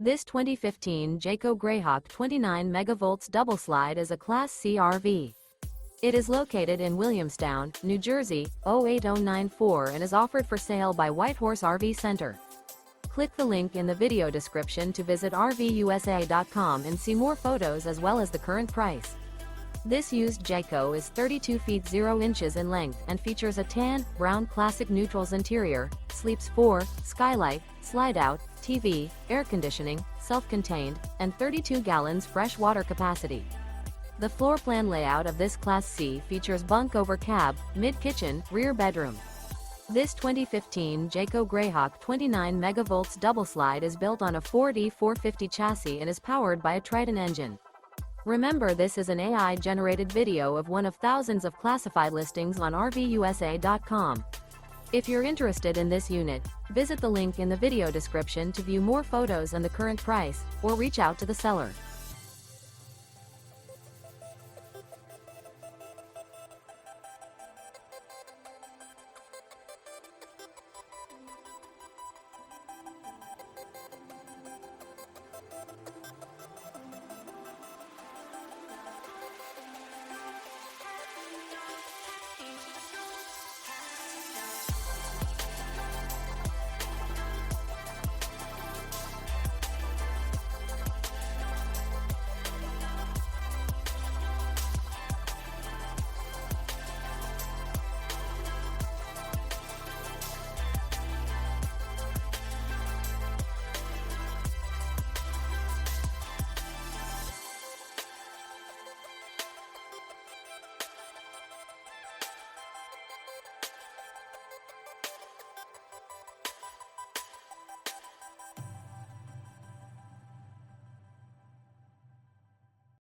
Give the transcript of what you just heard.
This 2015 Jayco Greyhawk 29 megavolts double slide is a Class C RV. It is located in Williamstown, New Jersey, 08094 and is offered for sale by Whitehorse RV Center. Click the link in the video description to visit RVUSA.com and see more photos as well as the current price. This used Jayco is 32 feet 0 inches in length and features a tan, brown classic neutrals interior, sleeps 4, Skylight, Slideout, TV, air conditioning, self-contained, and 32 gallons fresh water capacity. The floor plan layout of this Class C features bunk over cab, mid-kitchen, rear bedroom. This 2015 Jayco Greyhawk 29 megavolts double slide is built on a Ford E450 chassis and is powered by a Triton engine. Remember, this is an AI-generated video of one of thousands of classified listings on RVUSA.com. If you're interested in this unit, visit the link in the video description to view more photos and the current price, or reach out to the seller.